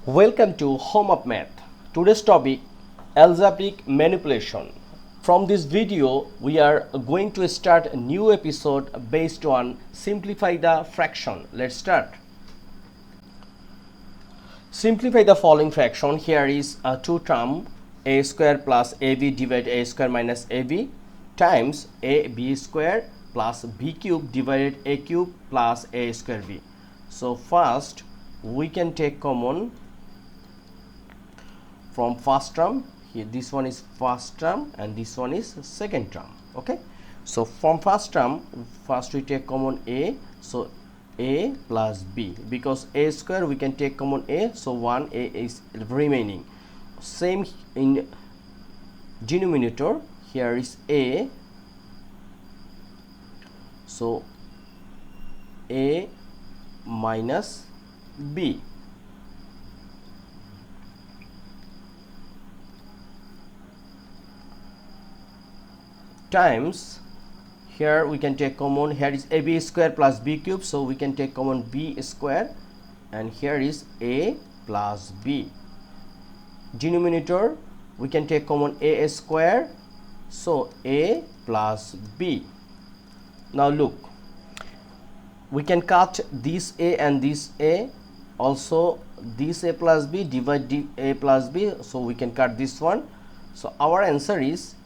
Welcome to Home of Math. Today's topic, algebraic manipulation. From this video, we are going to start a new episode based on simplify the fraction. Let's start. Simplify the following fraction. Here is a two term a square plus ab divided a square minus ab times ab square plus b cube divided a cube plus a square b. So first we can take common from first term. Here this one is first term and this one is second term. Okay, so from first term, first we take common a, so a plus b, because a square we can take common a, so 1a is remaining. Same in denominator, here is a, so a minus b times, here we can take common, here is ab square plus b cube, so we can take common b square, and here is a plus b. Denominator we can take common a square, so a plus b. Now look, we can cut this a and this a, also this a plus b, divide a plus b, so we can cut this one. So our answer is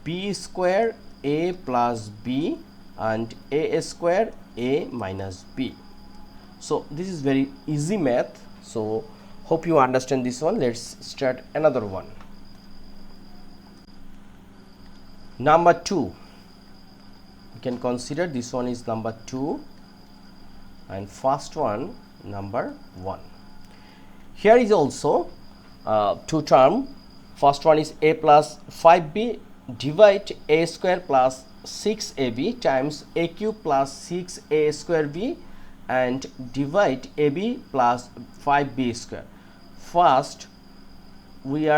b square a plus b and a square a minus b. So this is very easy math, so hope you understand this one. Let's start another one. Number 2, we can consider this one is number 2 and first one number 1. Here is also two term. First one is a plus 5b divide a square plus 6ab times a cube plus 6a square b and divide ab plus 5b square. First we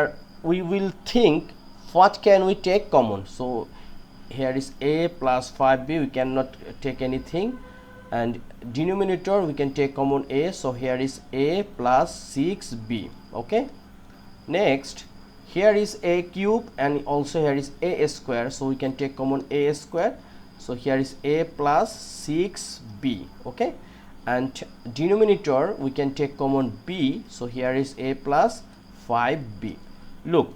will think what can we take common. So here is a plus 5b, we cannot take anything, and denominator we can take common a, so here is a plus 6b. Okay, next here is a cube and also here is a square, so we can take common a square, so here is a plus 6b. Okay, and denominator we can take common b, so here is a plus 5b. Look,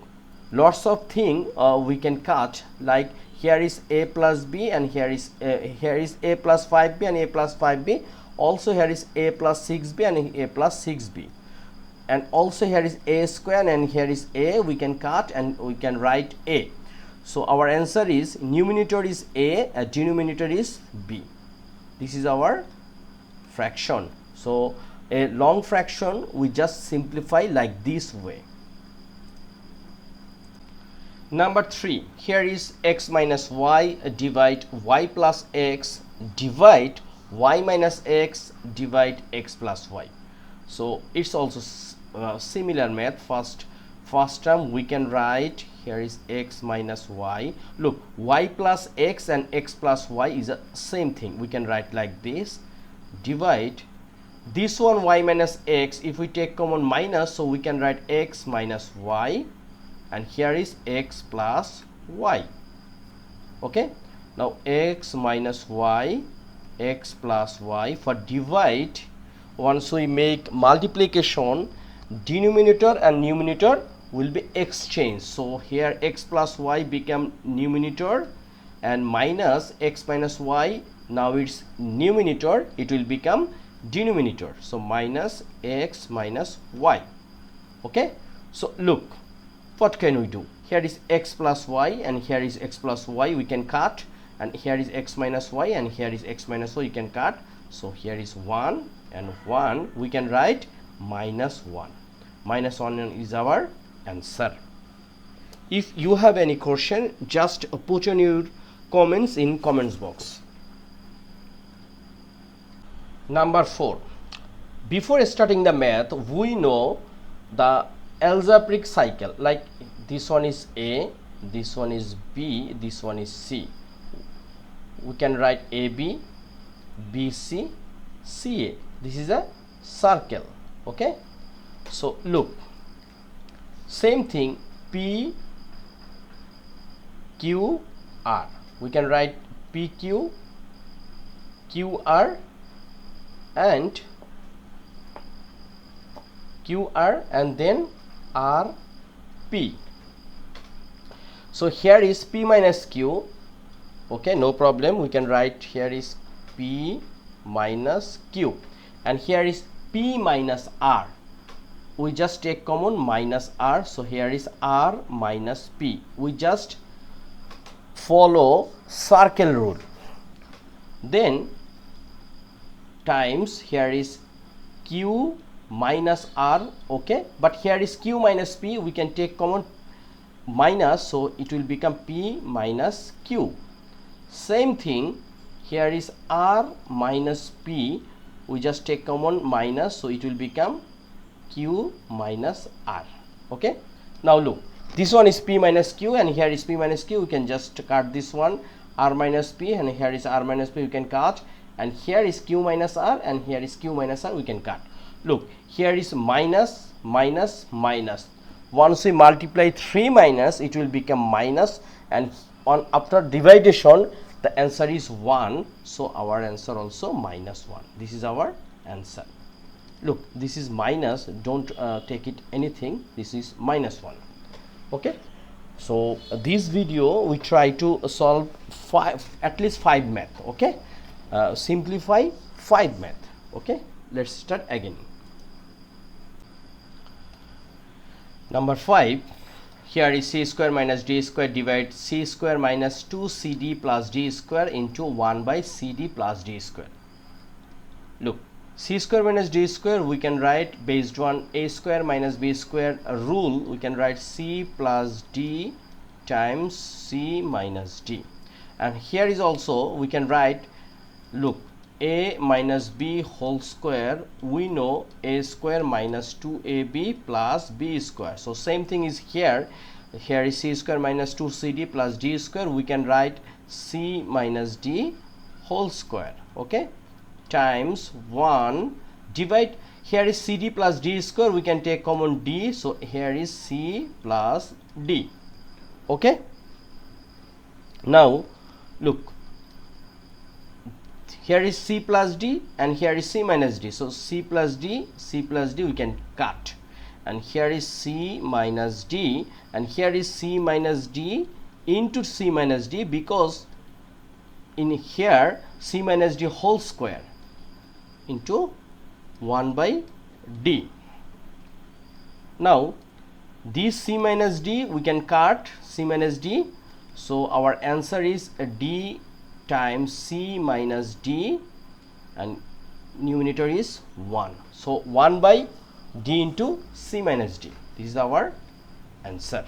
lots of thing we can cut, like here is a plus b and here is a plus 5b and a plus 5b, also here is a plus 6b and a plus 6b, and also here is a square and here is a, we can cut and we can write a. So our answer is numerator is a and denominator is b. This is our fraction. So a long fraction we just simplify like this way. Number 3, here is x minus y divide y plus x divide y minus x divide x plus y. So it's also similar math. First term we can write, here is x minus y. Look, y plus x and x plus y is the same thing, we can write like this, divide this one y minus x, if we take common minus, so we can write x minus y, and here is x plus y. Okay, now x minus y, x plus y. For divide, once we make multiplication, denominator and numerator will be exchanged, so here x plus y become numerator and minus x minus y, now it's numerator, it will become denominator, so minus x minus y. Okay, so look, what can we do? Here is x plus y and here is x plus y, we can cut, and here is x minus y and here is x minus y, you can cut, so here is 1 and 1, we can write minus 1. Minus 1 is our answer. If you have any question, just put on your comments in comments box. Number 4, before starting the math we know the algebraic cycle, like this one is a, this one is b, this one is c. We can write ab, bc, ca. This is a circle. Okay, So look, same thing, P Q R. We can write PQ, QR and QR and then RP. So here is P minus Q. Okay, no problem. We can write here is P minus Q and here is P minus R. We just take common minus R. So here is R minus P. We just follow circle rule. Then times here is Q minus R. Okay, but here is Q minus P. We can take common minus, so it will become P minus Q. Same thing, here is R minus P. We just take common minus, so it will become Q minus R. Okay, now look, this one is P minus Q and here is P minus Q. We can just cut this one, R minus P, and here is R minus P. We can cut, and here is Q minus R and here is Q minus R. We can cut. Look, here is minus minus minus. Once we multiply 3 minus, it will become minus, and on after division the answer is 1. So our answer also minus 1. This is our answer. Look, this is minus, don't take it anything, this is minus 1. Okay, so this video we try to solve at least 5 math. Okay, simplify 5 math. Okay, let's start again. Number 5, here is c square minus d square divide c square minus 2cd plus d square into 1 by cd plus d square. Look, c square minus d square we can write based on a square minus b square rule. We can write c plus d times c minus d, and here is also we can write, look, a minus b whole square. We know a square minus 2ab plus b square. So same thing is here. Here is c square minus 2cd plus d square. We can write c minus d whole square. Okay, times 1 divide, here is cd plus d square. We can take common d, so here is c plus d. Okay, now look, here is c plus d and here is c minus d. So c plus d we can cut, and here is c minus d and here is c minus d into c minus d, because in here c minus d whole square into 1 by d. Now this c minus d we can cut c minus d, so our answer is d times c minus d and numerator is 1. So 1 by d into c minus d. This is our answer.